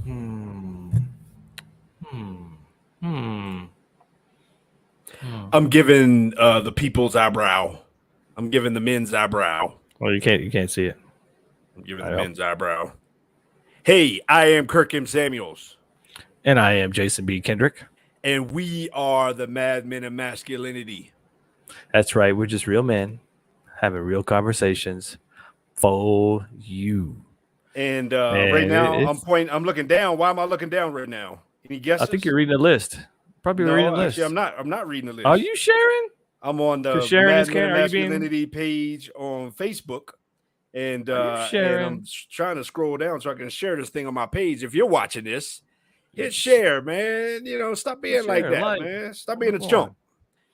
Hmm. Hmm. Hmm. Hmm. I'm giving the people's eyebrow. I'm giving the men's eyebrow. Well, you can't see it. I'm giving I the know. men's eyebrow. Hey, I am Kirk M. Samuels, And I am Jason B. Kendrick. and we are the Mad Men of Masculinity. That's right. We're just real men having real conversations for you. And right And now, it's. I'm looking down. Why am I looking down right now? Any I think you're guesses? reading a list. Probably reading No, a actually, list. I'm not reading the Are list. you sharing? I'm on Because the sharing is Mad Men of caring. Are you being? Masculinity page on Facebook, Are you and I'm sharing? trying to scroll down so I can share this thing on my page. If you're watching this, hit Just share, man. Stop being like share, that, like. man. Stop being Come a chump. on.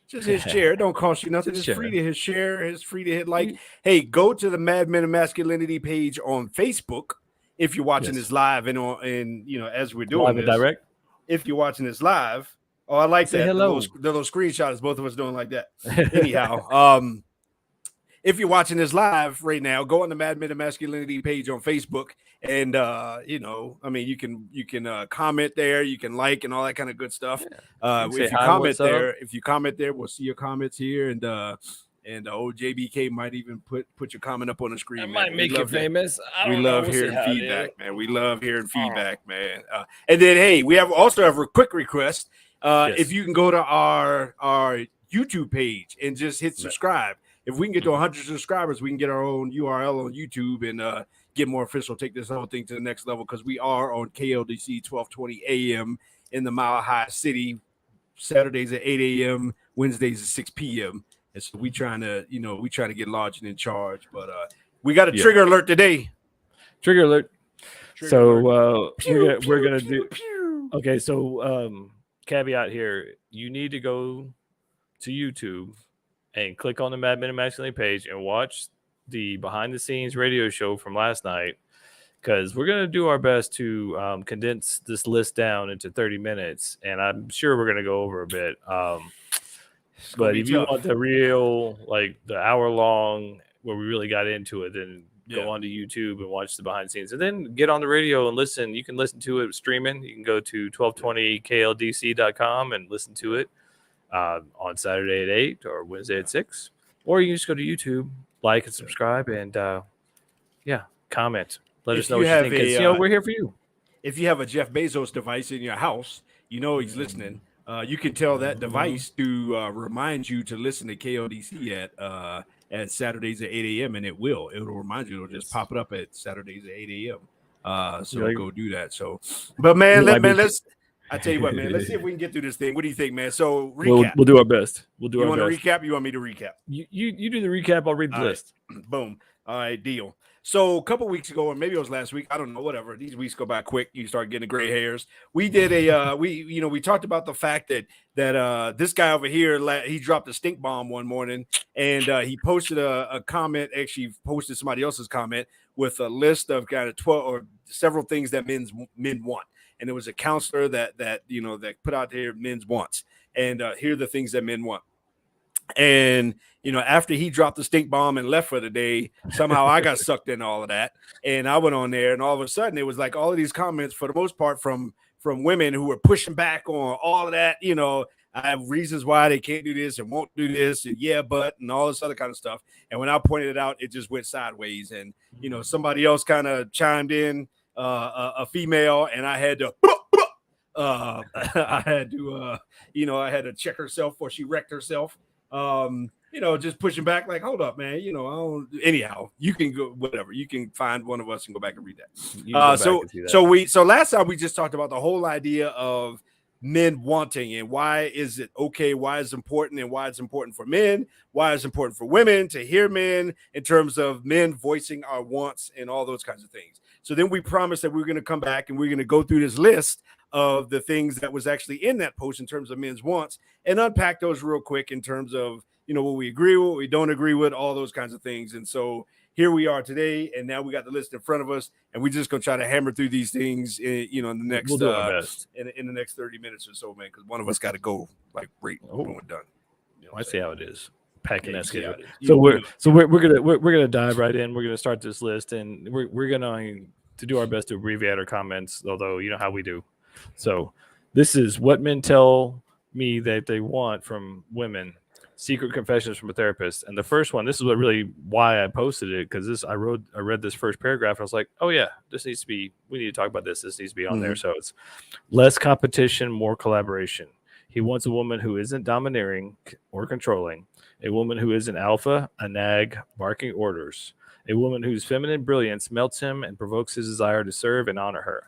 Just hit share. It don't cost you nothing. Just It's free share. to hit share. It's free to hit like. You, Hey, go to the Mad Men of Masculinity page on Facebook if you're watching yes. this live and as we're doing Live and this. direct. If you're watching this live, oh, I like Say that hello. the little screenshot is both of us doing like that. Anyhow, if you're watching this live right now, go on the Mad Men of Masculinity page on Facebook, and you can comment there, you can like and all that kind of good stuff. Yeah. You can say hi, what's up? If you comment there, we'll see your comments here, and old JBK might even put your comment up on the I screen, man. might make it famous. I We don't know. love We'll see hearing how it is. feedback, man. We love hearing Oh, feedback, man. And then, hey, we also have a quick request. If yes. you can go to our YouTube page and just hit subscribe. If we can get to 100 subscribers, we can get our own URL on YouTube and get more official. Take this whole thing to the next level because we are on KLDC 1220 AM in the Mile High City. Saturdays at 8 a.m., Wednesdays at 6 p.m. And so we trying to get large and in charge. But we got a Yeah. trigger alert today. Trigger alert. Trigger So alert. we're gonna do. Okay. So caveat here: you need to go to YouTube and click on the Mad Men of Masculinity page and watch the behind the scenes radio show from last night. Because we're going to do our best to condense this list down into 30 minutes. And I'm sure we're going to go over a bit. But if you want the real, like the hour long where we really got into it, then go onto YouTube and watch the behind the scenes. And then get on the radio and listen. You can listen to it streaming. You can go to 1220kldc.com and listen to it on Saturday at 8 or Wednesday at 6. Or you can just go to YouTube, like and subscribe, and comment. Let us know what you think. Because we're here for you. If you have a Jeff Bezos device in your house, he's listening. You can tell that device to remind you to listen to KLDC at Saturdays at 8 a.m. and it'll remind you. It'll just pop it up at Saturdays at 8 a.m. So go do that. So, but man, I tell you what, man, let's see if we can get through this thing. What do you think, man? So recap. We'll do our best. You want to recap? You want me to recap? You do the recap. I'll read the list. Right. Boom. All right, deal. So a couple weeks ago, or maybe it was last week, I don't know, whatever. These weeks go by quick. You start getting the gray hairs. We did we talked about the fact that this guy over here, he dropped a stink bomb one morning, and he posted a comment. Actually, posted somebody else's comment with a list of kind of 12 or several things that men want, and it was a counselor that put out there men's wants, and here are the things that men want. And after he dropped the stink bomb and left for the day, somehow I got sucked in all of that, and I went on there, and all of a sudden it was like all of these comments, for the most part, from women who were pushing back on all of that. I have reasons why they can't do this and won't do this, and and all this other kind of stuff. And when I pointed it out, it just went sideways, and somebody else kind of chimed in, a female, and I had to. I had to check herself before she wrecked herself. Just pushing back, like, hold up, man. Anyhow, you can go, whatever. You can find one of us and go back and read that. So last time we just talked about the whole idea of men wanting and why is it okay, why it's important, and why it's important for men, why it's important for women to hear men in terms of men voicing our wants and all those kinds of things. So then we promised that we were going to come back and we're going to go through this list of the things that was actually in that post in terms of men's wants and unpack those real quick in terms of, what we agree with, what we don't agree with, all those kinds of things. And so here we are today, and now we got the list in front of us, and we're just going to try to hammer through these things, in the next, we'll do our best. in the next 30 minutes or so, man, because one of us got to go like right when we're done. I see how it is. Packing that schedule. So we're gonna dive right in. We're gonna start this list, and we're gonna to do our best to abbreviate our comments, although you know how we do. So this is what men tell me that they want from women. Secret confessions from a therapist. And the first one, this is what really why I posted it, because I read this first paragraph and I was like, oh yeah, we need to talk about this. This needs to be on there. So it's less competition, more collaboration. He wants a woman who isn't domineering or controlling, a woman who isn't alpha, a nag, barking orders, a woman whose feminine brilliance melts him and provokes his desire to serve and honor her,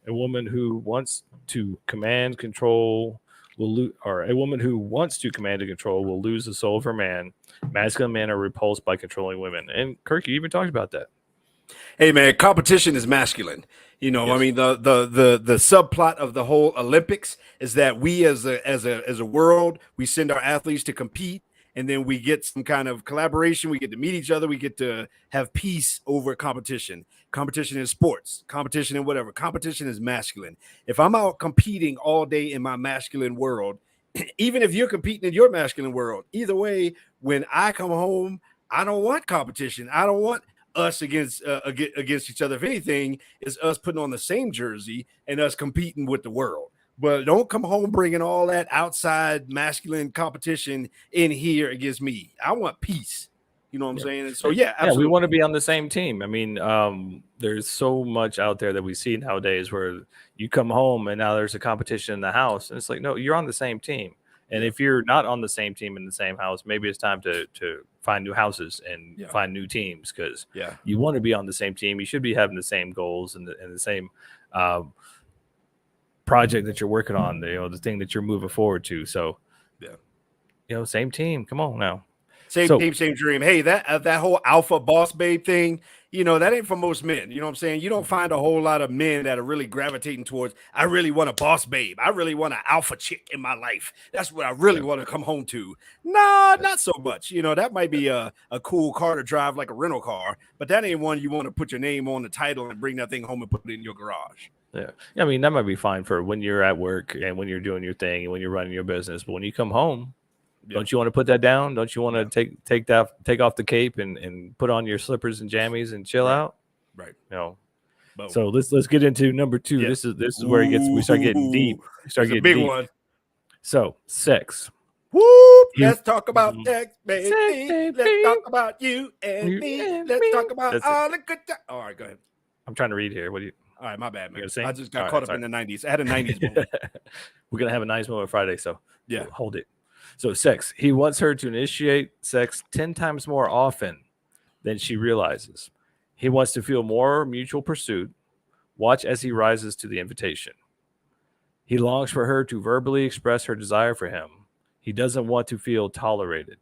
a woman who wants to command control a woman who wants to command and control will lose the soul of her man. Masculine men are repulsed by controlling women. And Kirk, you even talked about that. Hey man, competition is masculine. You know, yes. I mean, the subplot of the whole Olympics is that we as a world, we send our athletes to compete, and then we get some kind of collaboration. We get to meet each other. We get to have peace over competition. Competition in sports, competition in whatever. Competition is masculine. If I'm out competing all day in my masculine world, even if you're competing in your masculine world, either way, when I come home, I don't want competition. I don't want us against each other. If anything, is us putting on the same jersey and us competing with the world. But don't come home bringing all that outside masculine competition in here against me. I want peace. You know what I'm saying? And so, yeah, absolutely. We want to be on the same team. I mean, there's so much out there that we see nowadays where you come home and now there's a competition in the house. And it's like, no, you're on the same team. And if you're not on the same team in the same house, maybe it's time to find new houses and find new teams, because you want to be on the same team. You should be having the same goals and the same project that you're working on, the thing that you're moving forward to. So, same team. Come on now. Same team, same dream. Hey, that whole alpha boss babe thing, that ain't for most men. You know what I'm saying? You don't find a whole lot of men that are really gravitating towards, I really want a boss babe. I really want an alpha chick in my life. That's what I really want to come home to. Nah, not so much. That might be a cool car to drive, like a rental car, but that ain't one you want to put your name on the title and bring that thing home and put it in your garage. Yeah. I mean, that might be fine for when you're at work and when you're doing your thing and when you're running your business. But when you come home, don't you want to put that down? Don't you want to take off the cape and put on your slippers and jammies and chill out? Right. So let's get into number 2. Yeah. This is where we start getting deep. Big one. So sex. Whoop! Let's talk about sex, baby. Let's talk about you and me. Let's talk about all the good time. All right, go ahead. I'm trying to read here. What do you? All right, my bad, man. I just got caught up in the 90s. I had a 90s moment. We're gonna have a nice moment Friday, so hold it. So sex. He wants her to initiate sex 10 times more often than she realizes. He wants to feel more mutual pursuit. Watch as he rises to the invitation. He longs for her to verbally express her desire for him. He doesn't want to feel tolerated.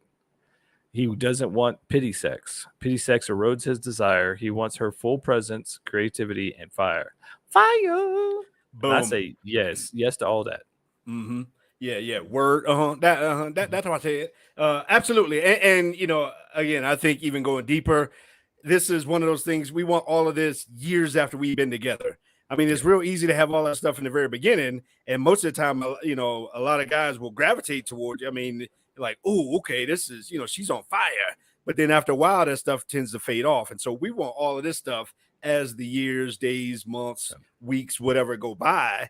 He doesn't want pity sex. Pity sex erodes his desire. He wants her full presence, creativity, and fire. Fire! Boom. I say yes to all that. Mm-hmm. Yeah. Word. That's what I said. Absolutely. And again, I think even going deeper, this is one of those things we want all of this years after we've been together. I mean, it's real easy to have all that stuff in the very beginning. And most of the time, a lot of guys will gravitate towards you. I mean, like, oh, okay, this is, she's on fire. But then after a while, that stuff tends to fade off. And so we want all of this stuff as the years, days, months, weeks, whatever go by.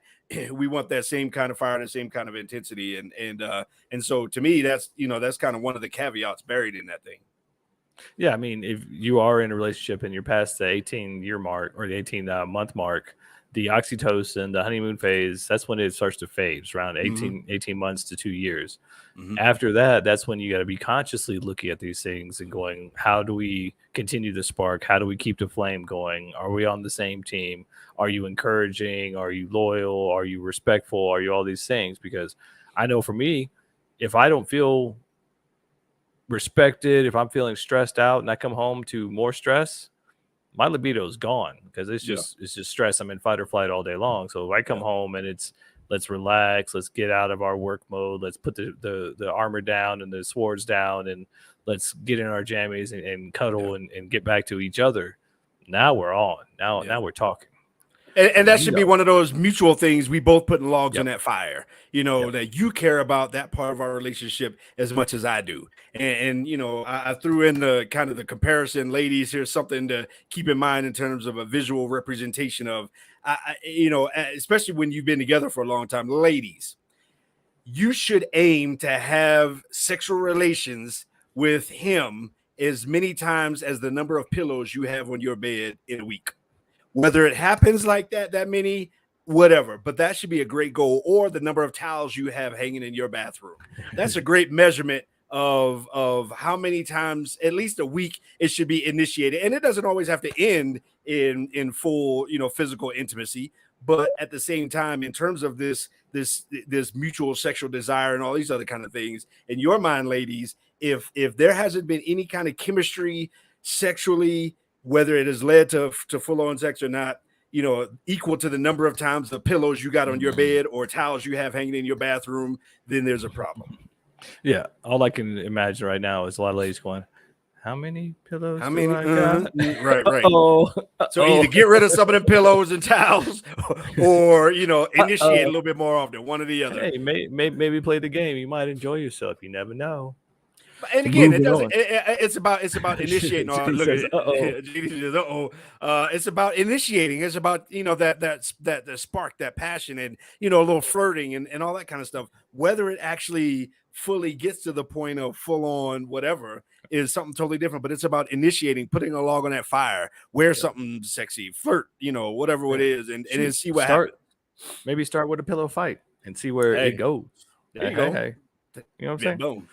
We want that same kind of fire and the same kind of intensity. And so to me, that's kind of one of the caveats buried in that thing. Yeah. I mean, if you are in a relationship and you're past the 18-year mark or the 18-month mark, the oxytocin, the honeymoon phase, that's when it starts to fade. It's around 18 months to 2 years. Mm-hmm. After that, that's when you got to be consciously looking at these things and going, how do we continue the spark? How do we keep the flame going? Are we on the same team? Are you encouraging? Are you loyal? Are you respectful? Are you all these things? Because I know for me, if I don't feel respected, if I'm feeling stressed out and I come home to more stress, my libido is gone, because it's just stress. I'm in fight or flight all day long. So if I come home and it's let's relax, let's get out of our work mode, let's put the armor down and the swords down, and let's get in our jammies and cuddle and get back to each other. Now we're on. Now we're talking. And that should be know. one of those mutual things. We both putting logs in Yep. that fire, you know, Yep. that you care about that part of our relationship as much as I do. And you know, I threw in the kind of the comparison, ladies. Here's something to keep in mind in terms of a visual representation of, you know, especially when you've been together for a long time, ladies. You should aim to have sexual relations with him as many times as the number of pillows you have on your bed in a week. Whether it happens like that many, whatever, but that should be a great goal. Or the number of towels you have hanging in your bathroom. That's a great measurement of how many times, at least a week, it should be initiated. And it doesn't always have to end in full, you know, physical intimacy. But at the same time, in terms of this mutual sexual desire and all these other kind of things, in your mind, ladies, if there hasn't been any kind of chemistry sexually, whether it has led to full-on sex or not, you know, equal to the number of times the pillows you got on your bed or towels you have hanging in your bathroom, then there's a problem. Yeah. All I can imagine right now is a lot of ladies going, how many pillows How do many? I got? Right. Oh, So either get rid of some of the pillows and towels, or you know, initiate a little bit more often. One or the other. Hey, maybe play the game. You might enjoy yourself. You never know. And again, it Moving doesn't. on. It's about initiating. JD Look says, at "Uh-oh." it. JD says, "Uh-oh." It's about initiating. It's about, you know, that the spark, that passion, and you know, a little flirting and all that kind of stuff. Whether it actually fully gets to the point of full on whatever is something totally different. But it's about initiating, putting a log on that fire, wear something sexy, flirt, you know, whatever it is, and then see what happens. Maybe start with a pillow fight and see where it goes. There you go. Hey. You know what I'm saying? Boom.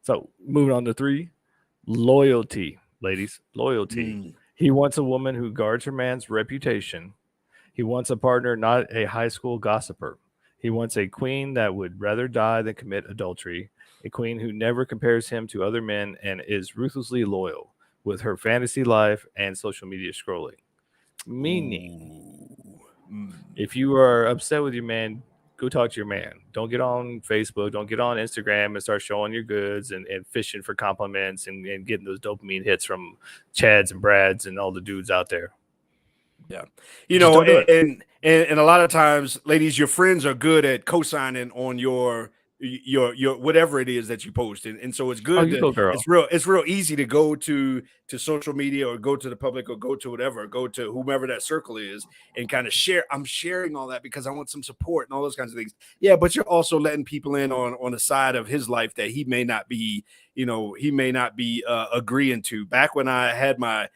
So moving on to 3, loyalty, ladies, loyalty. He wants a woman who guards her man's reputation. He wants a partner, not a high school gossiper. He wants a queen that would rather die than commit adultery, a queen who never compares him to other men and is ruthlessly loyal with her fantasy life and social media scrolling. Meaning, if you are upset with your man, go talk to your man. Don't get on Facebook. Don't get on Instagram and start showing your goods and fishing for compliments and getting those dopamine hits from Chads and Brads and all the dudes out there. Yeah. You know, and a lot of times, ladies, your friends are good at co-signing on your whatever it is that you post. And so it's good it's real easy to go to social media or go to the public or go to whatever, go to whomever that circle is and kind of share. I'm sharing all that because I want some support and all those kinds of things. Yeah, but you're also letting people in on the side of his life that he may not be, you know, agreeing to. Back when I had my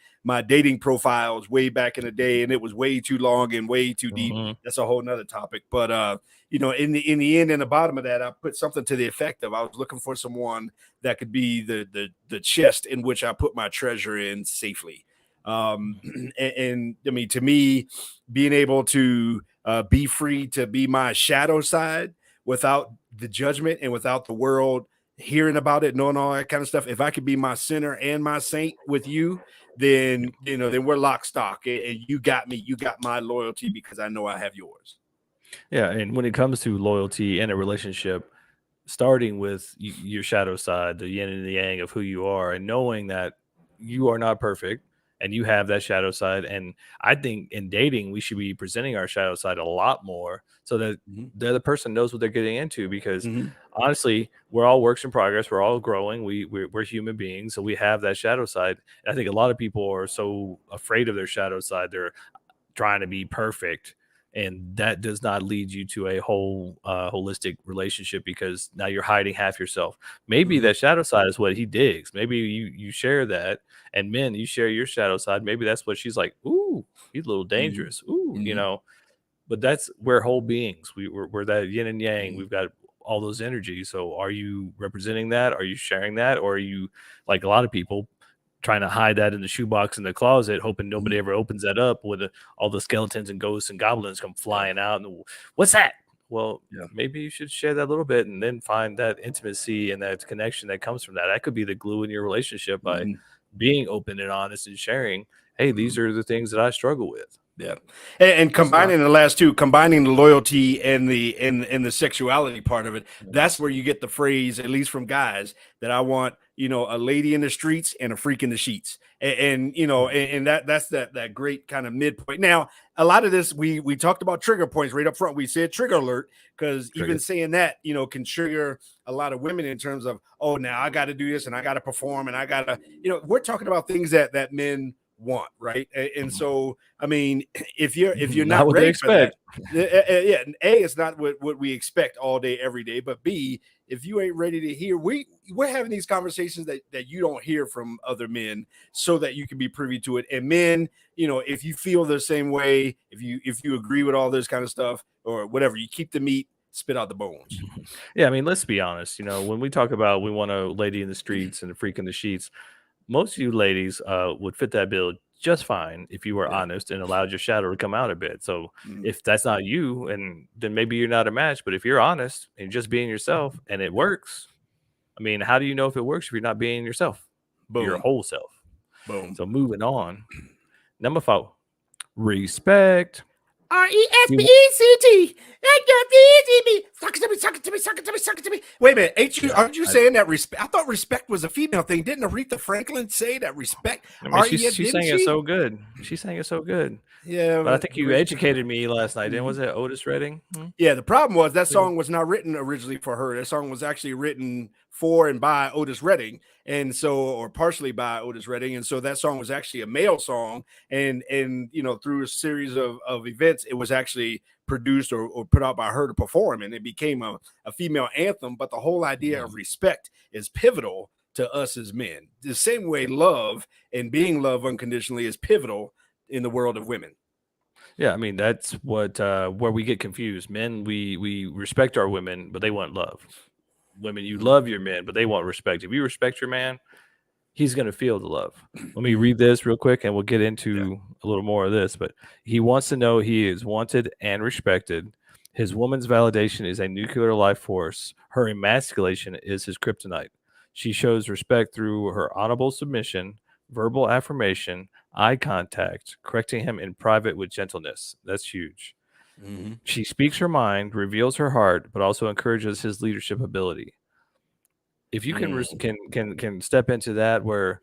dating profiles way back in the day, and it was way too long and way too deep. That's a whole nother topic. But you know, in the end, in the bottom of that, I put something to the effect of I was looking for someone that could be the chest in which I put my treasure in safely. And I mean, to me, being able to be free to be my shadow side without the judgment and without the world hearing about it, knowing all that kind of stuff. If I could be my sinner and my saint with you, then you know, then we're lock stock, and you got me. You got my loyalty because I know I have yours. Yeah, and when it comes to loyalty in a relationship, starting with your shadow side, the yin and the yang of who you are, and knowing that you are not perfect and you have that shadow side. And I think in dating, we should be presenting our shadow side a lot more so that the other person knows what they're getting into. Because honestly, we're all works in progress. We're all growing. We're human beings, so we have that shadow side. And I think a lot of people are so afraid of their shadow side. They're trying to be perfect, and that does not lead you to a whole holistic relationship, because now you're hiding half yourself. Maybe that shadow side is what he digs. Maybe you share that, and men, you share your shadow side. Maybe that's what she's like, ooh, he's a little dangerous, ooh, you know. But we're whole beings. We're that yin and yang. We've got all those energies. So are you representing that? Are you sharing that? Or are you, like a lot of people, trying to hide that in the shoebox in the closet, hoping nobody ever opens that up with all the skeletons and ghosts and goblins come flying out? And what's that? Well, maybe you should share that a little bit and then find that intimacy and that connection that comes from that. That could be the glue in your relationship by being open and honest and sharing, hey, these are the things that I struggle with. Yeah. And combining the last two, combining the loyalty and the sexuality part of it, that's where you get the phrase, at least from guys, that I want, you know, a lady in the streets and a freak in the sheets. And you know, and that's that great kind of midpoint. Now, a lot of this we talked about trigger points right up front. We said trigger alert because even saying that, you know, can trigger a lot of women in terms of, oh, now I got to do this and I got to perform and I got to, you know, we're talking about things that men want, right? And so, I mean, if you're not what they ready for that, expect. yeah, A, it's not what we expect all day, every day, but B, if you ain't ready to hear, we're having these conversations that you don't hear from other men so that you can be privy to it. And men, you know, if you feel the same way, if you agree with all this kind of stuff or whatever, you keep the meat, spit out the bones. Yeah, I mean, let's be honest. You know, when we talk about we want a lady in the streets and a freak in the sheets, most of you ladies would fit that bill just fine if you were Yeah. honest and allowed your shadow to come out a bit. So Mhm. if that's not you, and then maybe you're not a match. But if you're honest and just being yourself and it works, I mean, how do you know if it works if you're not being yourself, your Boom. whole self? Boom. So moving on, number 4, respect. You- RESPECT. Suck it to me, suck it to me, suck it to me, suck it to me. Wait a minute, yeah, aren't you saying that respect? I thought respect was a female thing. Didn't Aretha Franklin say that respect? I mean, she Didn't sang it she? so good. She sang it so good. Yeah, But I but think you educated me last night. Then Mhm. was it Otis Redding? Yeah, the problem was that Yeah. song was not written originally for her. That song was actually written for and by Otis Redding, and so, or partially by Otis Redding, and so that song was actually a male song. And you know, through a series of events, it was actually produced or put out by her to perform, and it became a female anthem. But the whole idea of respect is pivotal to us as men. The same way love and being loved unconditionally is pivotal in the world of women. Yeah, I mean that's what where we get confused. Men, we respect our women, but they want love. Women, you Mhm. love your men, but they want respect. If you respect your man, he's gonna feel the love. Let me Mhm. read this real quick, and we'll get Yeah. into a little more of this. But he wants to know he is wanted and respected. His woman's validation is a nuclear life force. Her emasculation is his kryptonite. She shows respect through her honorable submission, verbal affirmation, eye contact, correcting him in private with gentleness. That's huge. Mhm. She speaks her mind, reveals her heart, but also encourages his leadership ability. If you can Mm. can step into that, where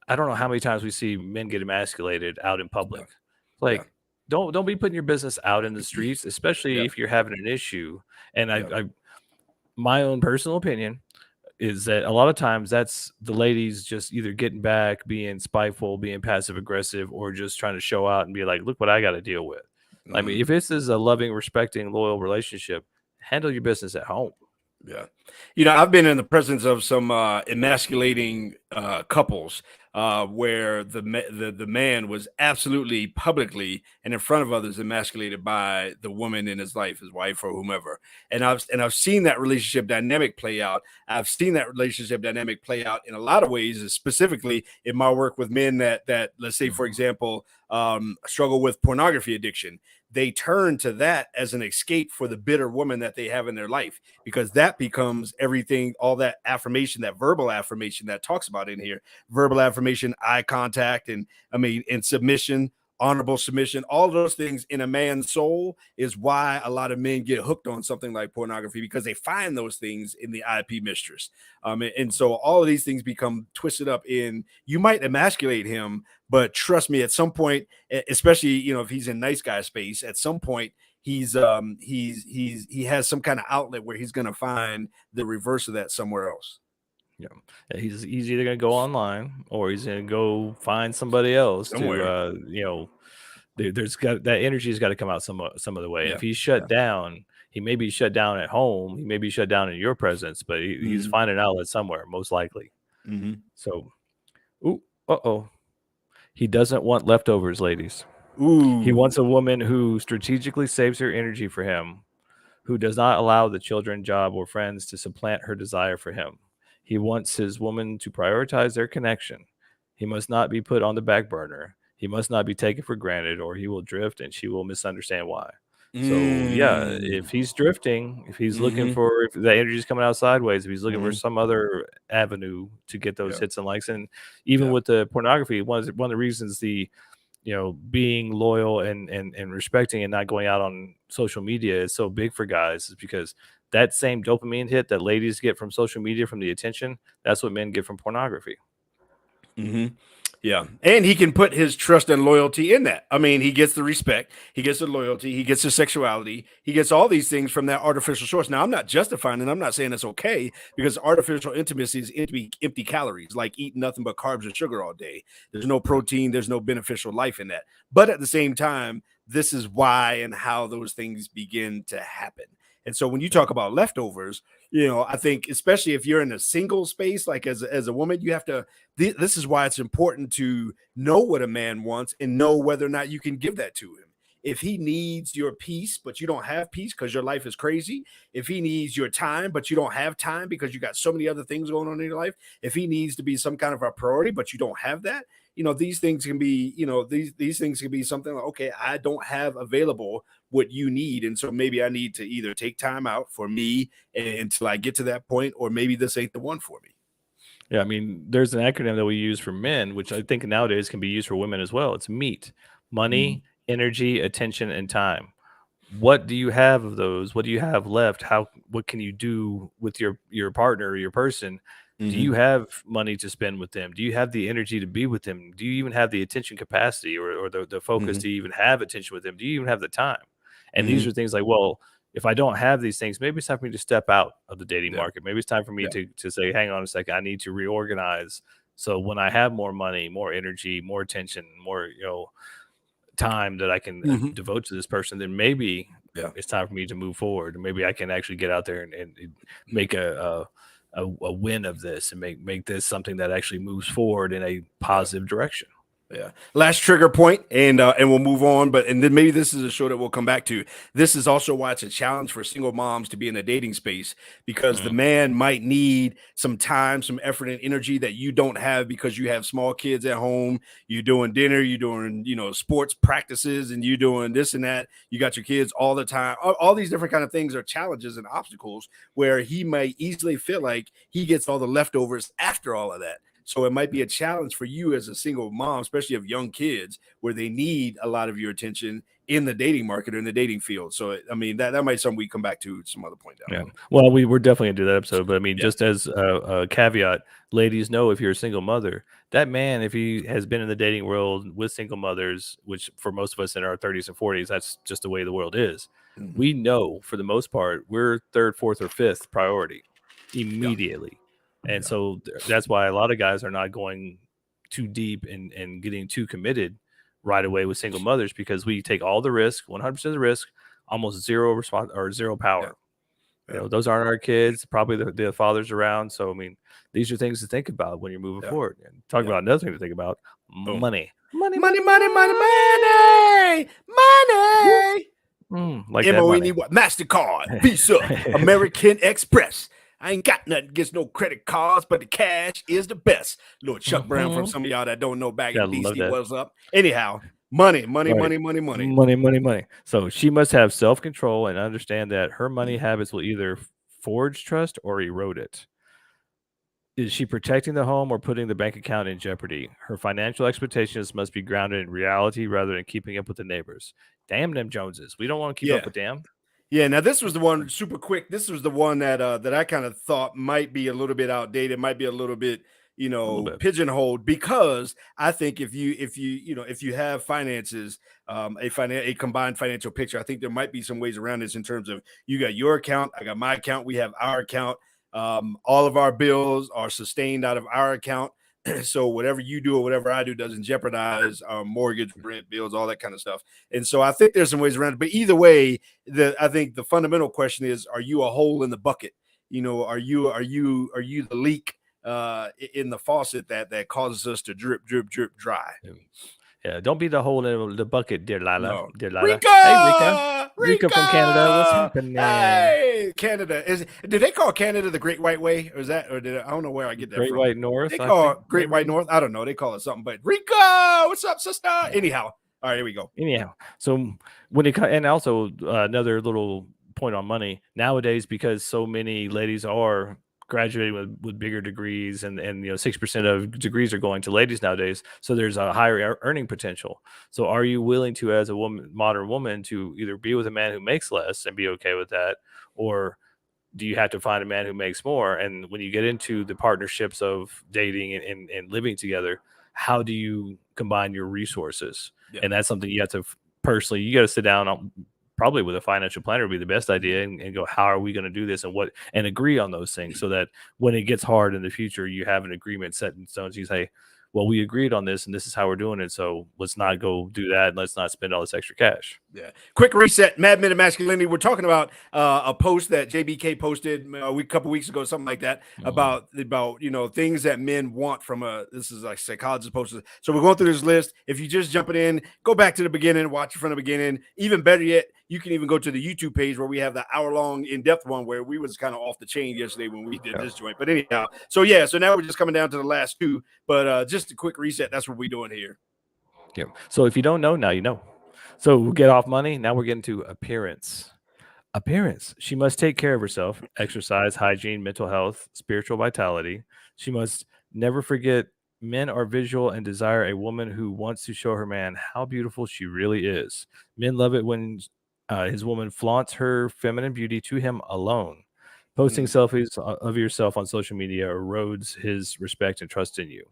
I don't know how many times we see men get emasculated out in Yeah. public. Yeah. Like, don't be putting your business out in the streets, especially Yeah. if you're having an issue. And Yeah. I my own personal opinion is that a lot of times that's the ladies just either getting back, being spiteful, being passive aggressive, or just trying to show out and be like, look what I got to deal with. I mean, Mhm. if this is a loving, respecting, loyal relationship, handle your business at home. Yeah. You know, I've been in the presence of some emasculating couples where the man was absolutely publicly and in front of others emasculated by the woman in his life, his wife or whomever. And I've seen that relationship dynamic play out. I've seen that relationship dynamic play out in a lot of ways, specifically in my work with men that let's say, for example, struggle with pornography addiction. They turn to that as an escape for the bitter woman that they have in their life, because that becomes everything, all that affirmation, that verbal affirmation that talks about in here, verbal affirmation, eye contact, and I mean, and submission, honorable submission, all those things in a man's soul is why a lot of men get hooked on something like pornography, because they find those things in the IP mistress. And so all of these things become twisted up in, you might emasculate him, but trust me, at some point, especially, you know, if he's in nice guy space, at some point he has some kind of outlet where he's going to find the reverse of that somewhere else. Yeah, he's either gonna go online or he's gonna go find somebody else to Somewhere. there's got that energy's got to come out some other way. And Yeah. if he's shut Yeah. down, he may be shut down at home. He may be shut down in your presence, but he's Mhm. finding an outlet somewhere, most likely. Mhm. So, ooh, uh-oh. He doesn't want leftovers, ladies. He Ooh. wants a woman who strategically saves her energy for him, who does not allow the children, job, or friends to supplant her desire for him. He wants his woman to prioritize their connection. He must not be put on the back burner. He must not be taken for granted, or he will drift and she will misunderstand why. So, yeah, Mm. if he's drifting, if he's looking Mhm. for, if the energy's coming out sideways, if he's looking for Mhm. some other avenue to get those Yeah. hits and likes, and even Yeah. with the pornography, one of the reasons being loyal and respecting and not going out on social media is so big for guys is because that same dopamine hit that ladies get from social media from the attention, that's what men get from pornography. Mhm. Yeah. And he can put his trust and loyalty in that. I mean, he gets the respect, he gets the loyalty, he gets the sexuality, he gets all these things from that artificial source. Now, I'm not justifying it. I'm not saying it's okay, because artificial intimacy is empty calories, like eating nothing but carbs and sugar all day. There's no protein, there's no beneficial life in that. But at the same time, this is why and how those things begin to happen. And so when you talk about leftovers, I think especially if you're in a single space, like as a woman, you have to, this is why it's important to know what a man wants and know whether or not you can give that to him. If he needs your peace, but you don't have peace because your life is crazy, if he needs your time, but you don't have time because you got so many other things going on in your life, if he needs to be some kind of a priority, but you don't have that, these things can be, these things can be something like, okay, I don't have available what you need. And so maybe I need to either take time out for me until I get to that point, or maybe this ain't the one for me. Yeah, I mean, there's an acronym that we use for men, which I think nowadays can be used for women as well. It's MEAT: money, energy, attention, and time. What do you have of those? What do you have left? What can you do with your partner or your person? Do Mm-hmm. you have money to spend with them? Do you have the energy to be with them? Do you even have the attention capacity, or the focus Mm-hmm. to even have attention with them? Do you even have the time? And these Mm-hmm. are things like, well, if I don't have these things, maybe it's time for me to step out of the dating Yeah. market. Maybe it's time for me Yeah. to say, hang on a second, I need to reorganize. So when I have more money, more energy, more attention, more, time that I can Mm-hmm. devote to this person, then maybe Yeah. it's time for me to move forward. And maybe I can actually get out there and make a win of this, and make this something that actually moves forward in a positive direction. Yeah. Last trigger point, and we'll move on. But and then maybe this is a show that we'll come back to. This is also why it's a challenge for single moms to be in a dating space, because the Mhm. man might need some time, some effort, and energy that you don't have because you have small kids at home. You're doing dinner, you're doing sports practices, and you're doing this and that. You got your kids all the time. All these different kind of things are challenges and obstacles where he might easily feel like he gets all the leftovers after all of that. So it might be a challenge for you as a single mom, especially of young kids, where they need a lot of your attention in the dating market or in the dating field. So I mean that might be something we come back to some other point down the Yeah. road. Well, we're definitely gonna do that episode, but I mean, Yeah. just as a caveat, ladies, know if you're a single mother, that man, if he has been in the dating world with single mothers, which for most of us in our 30s and 40s, that's just the way the world is. Mm-hmm. We know for the most part, we're third, fourth, or fifth priority Yeah. immediately. And Yeah. so that's why a lot of guys are not going too deep and getting too committed right away with single mothers, because we take all the risk, 100% of the risk, almost zero response or zero Yeah. power. Yeah. Those aren't our kids. Probably the fathers around. So I mean, these are things to think about when you're moving Yeah. forward. And talk Yeah. about another thing to think about: Boom. money, money, Money, money, money, money, money. money, Woo. money. Like that MONE, money. what? MasterCard, Visa, American Express. I ain't got nothing against no credit cards, but the cash is the best. Little Chuck Brown from Mhm. some of y'all that don't know back I in love DC that. was up. Anyhow, money, money, Right. money, money, money. Money, money, money. So she must have self control and understand that her money habits will either forge trust or erode it. Is she protecting the home or putting the bank account in jeopardy? Her financial expectations must be grounded in reality rather than keeping up with the neighbors. Damn them Joneses. We don't want to keep up Yeah. with them. Yeah, now this was the one super quick. This was the one that I kind of thought might be a little bit outdated, might be a little bit, A little bit. pigeonholed, because I think if you have finances, a combined financial picture, I think there might be some ways around this in terms of you got your account, I got my account, we have our account. All of our bills are sustained out of our account. So whatever you do or whatever I do doesn't jeopardize our mortgage, rent, bills, all that kind of stuff. And so I think there's some ways around it. But either way, I think the fundamental question is: are you a hole in the bucket? Are you the leak in the faucet that causes us to drip, drip, drip dry? Yeah, don't be the hole in the bucket, dear Lila. No. Dear Lila. Hey, Rika. Rika! Rika from Canada. What's Rika! happening? Hey, Canada. Did they call Canada the Great White Way? Or is that, or I don't know where I get that Great from. White North, They I call think, it Great White maybe. North. I don't know. They call it something, but Rika, what's up, sister? Anyhow. All right, here we go. Anyhow, so when it and also another little point on money nowadays, because so many ladies are graduating with bigger degrees, and 6% of degrees are going to ladies nowadays, so there's a higher earning potential. So are you willing to, as a woman, modern woman, to either be with a man who makes less and be okay with that, or do you have to find a man who makes more? And when you get into the partnerships of dating and living together, how do you combine your resources? Yeah. And that's something you have to personally, you got to sit down on, probably with a financial planner would be the best idea, and go, how are we going to do this, and agree on those things, so that when it gets hard in the future, you have an agreement set in stone. So you say, well, we agreed on this and this is how we're doing it. So let's not go do that. And let's not spend all this extra cash. Yeah. Quick reset. Mad Men of Masculinity. We're talking about a post that JBK posted a couple weeks ago, something like that, about things that men want from this is like psychologist posted. So we're going through this list. If you're just jumping in, go back to the beginning, watch it from the beginning. Even better yet, you can even go to the YouTube page where we have the hour-long in-depth one where we was kind of off the chain yesterday when we did this joint. But anyhow, so now we're just coming down to the last two. But just a quick reset. That's what we're doing here. Yeah. So if you don't know, now you know. So we'll get off money. Now we're getting to appearance. Appearance. She must take care of herself, exercise, hygiene, mental health, spiritual vitality. She must never forget men are visual and desire a woman who wants to show her man how beautiful she really is. Men love it when his woman flaunts her feminine beauty to him alone. Posting selfies of yourself on social media erodes his respect and trust in you.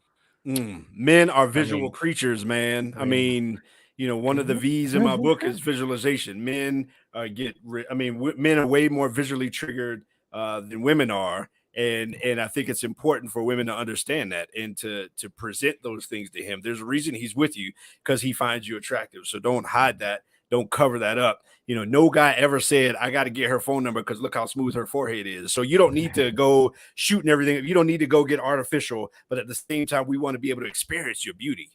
Men are visual creatures, man. I mean, one of the V's in my book is visualization. Men men are way more visually triggered than women are. And I think it's important for women to understand that and to present those things to him. There's a reason he's with you, because he finds you attractive. So don't hide that. Don't cover that up. No guy ever said, I got to get her phone number because look how smooth her forehead is. So you don't need to go shooting everything. You don't need to go get artificial. But at the same time, we want to be able to experience your beauty.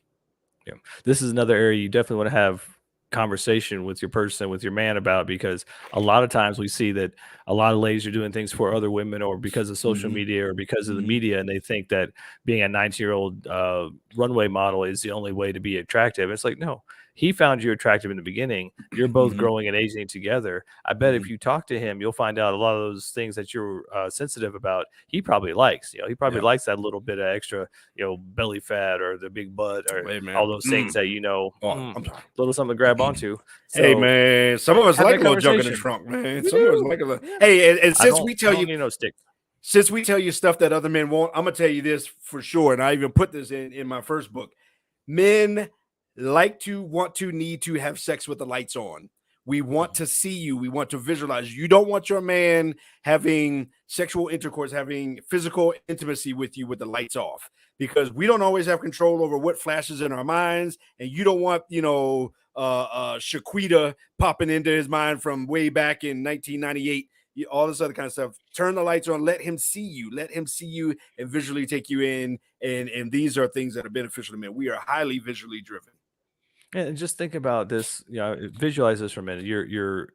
Yeah. This is another area you definitely want to have conversation with your person, with your man about, because a lot of times we see that a lot of ladies are doing things for other women, or because of social media, or because of the media, and they think that being a 19-year-old runway model is the only way to be attractive. It's like, no, he found you attractive in the beginning. You're both growing and aging together. I bet if you talk to him, you'll find out a lot of those things that you're sensitive about, he probably likes. He probably likes that little bit of extra, belly fat, or the big butt, or all those things that little something to grab onto. So, hey man, some of us like a little junk in the trunk, man. Some of us like a little. Hey, and since we tell you, since we tell you stuff that other men won't, I'm gonna tell you this for sure. And I even put this in my first book. Men like to, want to, need to have sex with the lights on. We want to see you. We want to visualize you. You don't want your man having sexual intercourse, having physical intimacy with you with the lights off, because we don't always have control over what flashes in our minds. And you don't want, Shaquita popping into his mind from way back in 1998, all this other kind of stuff. Turn the lights on, let him see you, and visually take you in. And these are things that are beneficial to men. We are highly visually driven. And just think about this, visualize this for a minute. You're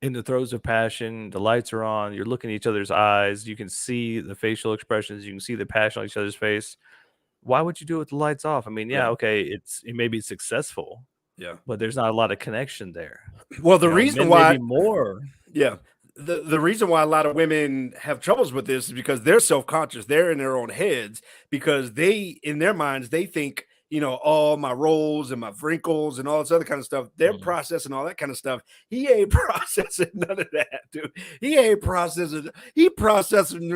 in the throes of passion, the lights are on, you're looking at each other's eyes, you can see the facial expressions, you can see the passion on each other's face. Why would you do it with the lights off? I mean, okay, it may be successful, but there's not a lot of connection there. Well, the reason why maybe more. Yeah. The reason why a lot of women have troubles with this is because they're self-conscious. They're in their own heads, because in their minds, they think, all my rolls and my wrinkles and all this other kind of stuff, they're processing all that kind of stuff. He ain't processing none of that, dude. He ain't processing. He processing.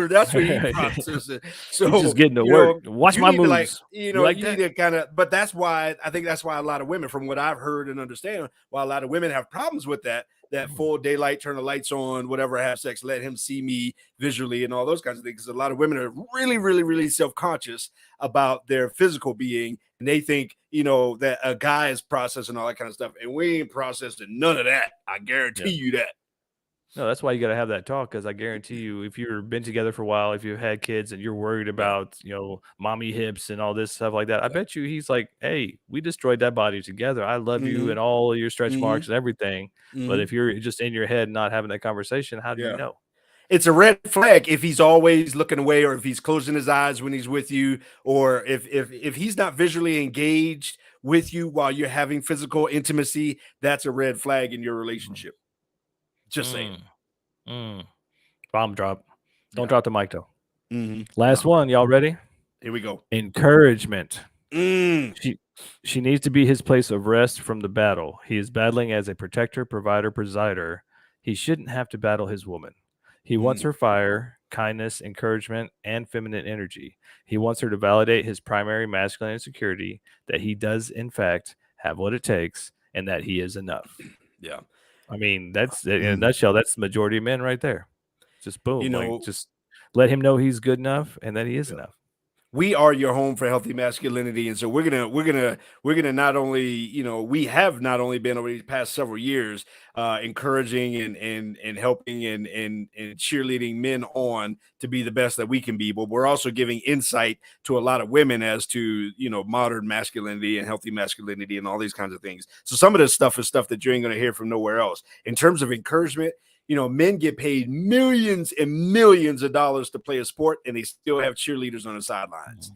That's what he processing. So he's just getting to work. Watch my moves. You need to kind of. But that's why I think that's why a lot of women, from what I've heard and understand, why a lot of women have problems with that full daylight, turn the lights on, whatever, have sex, let him see me visually, and all those kinds of things. Because a lot of women are really, really, really self-conscious about their physical being, and they think, that a guy is processing all that kind of stuff, and we ain't processing none of that. I guarantee you that. No, that's why you got to have that talk, because I guarantee you, if you've been together for a while, if you've had kids and you're worried about, mommy hips and all this stuff like that, I bet you he's like, hey, we destroyed that body together. I love you and all your stretch marks and everything. But if you're just in your head not having that conversation, how do you know? It's a red flag if he's always looking away, or if he's closing his eyes when he's with you, or if he's not visually engaged with you while you're having physical intimacy. That's a red flag in your relationship. Just saying. Bomb drop. Don't drop the mic though. Last one. Y'all ready? Here we go. Encouragement. She needs to be his place of rest from the battle. He is battling as a protector, provider, presider. He shouldn't have to battle his woman. He wants her fire, kindness, encouragement, and feminine energy. He wants her to validate his primary masculine insecurity, that he does, in fact, have what it takes and that he is enough. Yeah. I mean, that's in a nutshell, that's the majority of men right there. Just boom. You know, Like, just let him know he's good enough and that he is enough. We are your home for healthy masculinity, and so we're gonna not only, we have not only been over these past several years encouraging and helping and cheerleading men on to be the best that we can be, but we're also giving insight to a lot of women as to modern masculinity and healthy masculinity and all these kinds of things. So some of this stuff is stuff that you ain't gonna hear from nowhere else. In terms of encouragement, men get paid millions and millions of dollars to play a sport, and they still have cheerleaders on the sidelines.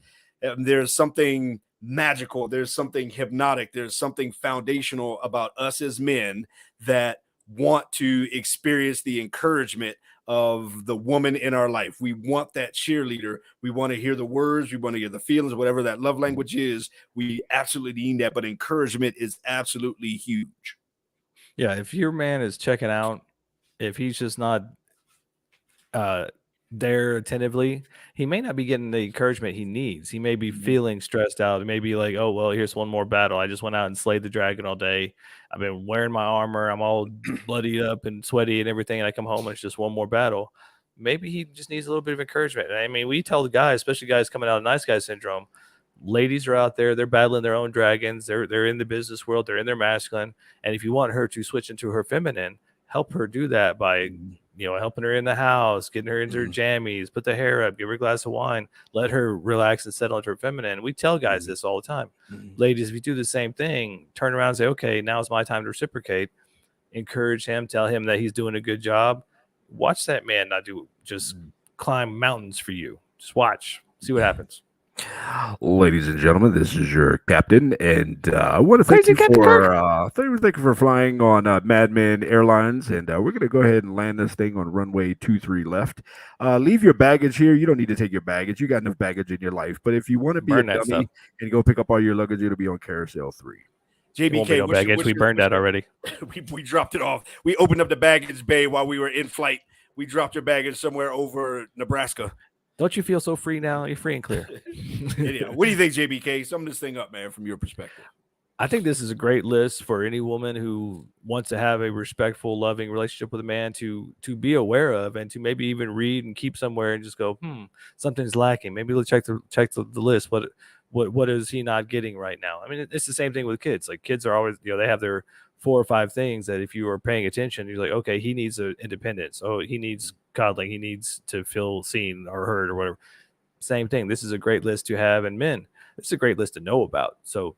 There's something magical. There's something hypnotic. There's something foundational about us as men that want to experience the encouragement of the woman in our life. We want that cheerleader. We want to hear the words. We want to hear the feelings, whatever that love language is. We absolutely need that, but encouragement is absolutely huge. Yeah, if your man is checking out, if he's just not there attentively, he may not be getting the encouragement he needs. He may be feeling stressed out. It may be like, oh, well, here's one more battle. I just went out and slayed the dragon all day. I've been wearing my armor. I'm all bloodied up and sweaty and everything. And I come home and it's just one more battle. Maybe he just needs a little bit of encouragement. I mean, we tell the guys, especially guys coming out of nice guy syndrome, ladies are out there, they're battling their own dragons. They're in the business world. They're in their masculine. And if you want her to switch into her feminine, help her do that by helping her in the house, getting her into her jammies, put the hair up, give her a glass of wine, let her relax and settle into her feminine. We tell guys this all the time. Ladies, if you do the same thing, turn around and say, okay, now's my time to reciprocate. Encourage him, tell him that he's doing a good job. Watch that man not just climb mountains for you. Just watch, see what happens. Ladies and gentlemen, this is your captain, and I want to thank you for flying on Madman Airlines, and we're going to go ahead and land this thing on runway 23 left. Leave your baggage here. You don't need to take your baggage. You got enough baggage in your life, but if you want to be a dummy and go pick up all your luggage, it'll be on carousel 3. JBK, no baggage. We burned that already. we dropped it off. We opened up the baggage bay while we were in flight. We dropped your baggage somewhere over Nebraska. Don't you feel so free now? You're free and clear. Anyhow, what do you think, JBK? Sum this thing up, man, from your perspective. I think this is a great list for any woman who wants to have a respectful, loving relationship with a man to be aware of, and to maybe even read and keep somewhere and just go, something's lacking. Maybe let's check the list. What is he not getting right now? I mean, it's the same thing with kids. Like, kids are always, they have their 4 or 5 things that if you are paying attention, you're like, okay, he needs independence. Oh, he needs coddling. He needs to feel seen or heard or whatever. Same thing. This is a great list to have. And men, it's a great list to know about. So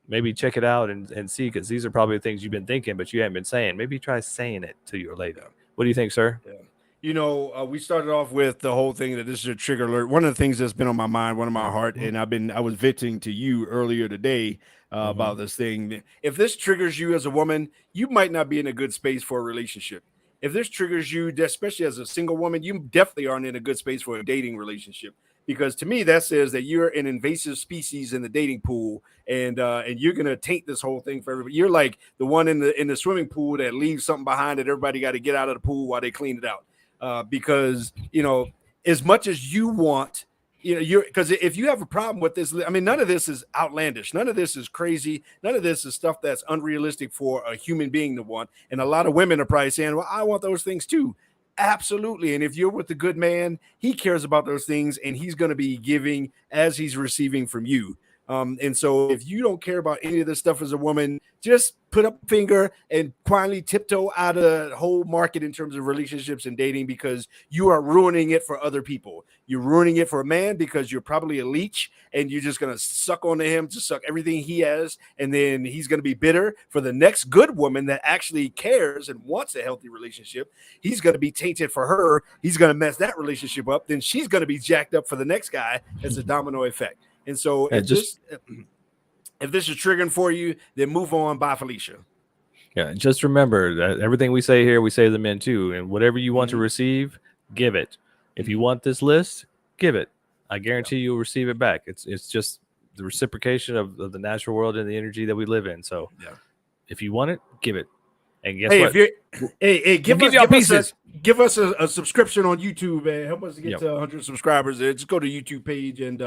maybe check it out and see, because these are probably things you've been thinking, but you haven't been saying. Maybe try saying it to your lady. What do you think, sir? Yeah. We started off with the whole thing that this is a trigger alert. One of the things that's been on my mind, one of my heart, and I was venting to you earlier today about this thing. If this triggers you as a woman, you might not be in a good space for a relationship. If this triggers you, especially as a single woman, you definitely aren't in a good space for a dating relationship. Because to me, that says that you're an invasive species in the dating pool, and you're gonna taint this whole thing for everybody. You're like the one in the swimming pool that leaves something behind that everybody got to get out of the pool while they clean it out. Because as much as you want, because if you have a problem with this, I mean, none of this is outlandish, none of this is crazy, none of this is stuff that's unrealistic for a human being to want. And a lot of women are probably saying, well, I want those things too. Absolutely. And if you're with a good man, he cares about those things, and he's going to be giving as he's receiving from you. And so if you don't care about any of this stuff as a woman, just put up a finger and quietly tiptoe out of the whole market in terms of relationships and dating, because you are ruining it for other people. You're ruining it for a man because you're probably a leech, and you're just going to suck onto him to suck everything he has. And then he's going to be bitter for the next good woman that actually cares and wants a healthy relationship. He's going to be tainted for her. He's going to mess that relationship up. Then she's going to be jacked up for the next guy as a domino effect. And so if this is triggering for you, then move on. Bye, Felicia. Yeah, just remember that everything we say here, we say to the men too. And whatever you want to receive, give it. If you want this list, give it. I guarantee you'll receive it back. It's just the reciprocation of the natural world and the energy that we live in. So if you want it, give it. And guess what? Give us pieces. give us a subscription on YouTube, man. Help us to get Yep. to 100 subscribers. Just go to YouTube page and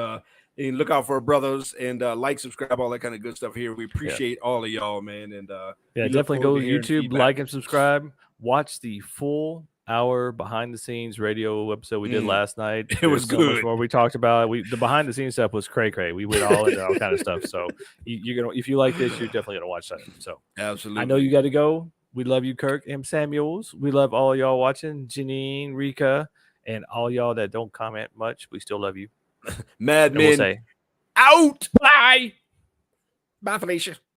look out for our brothers and like, subscribe, all that kind of good stuff here. We appreciate all of y'all, man. And Yeah, we look definitely forward go to to hearing YouTube, feedback. like and subscribe. Watch the full hour behind the scenes radio episode we did last night. It was There's so much good. more we talked about. The behind the scenes stuff was cray. We went all into all kind of stuff. So you're gonna, if you like this, you're definitely gonna watch that. So Absolutely. I know you got to go. We love you, Kirk and Samuels. We love all y'all watching, Janine, Rika, and all y'all that don't comment much. We still love you. Mad And we'll Men say out. bye. Bye, Felicia.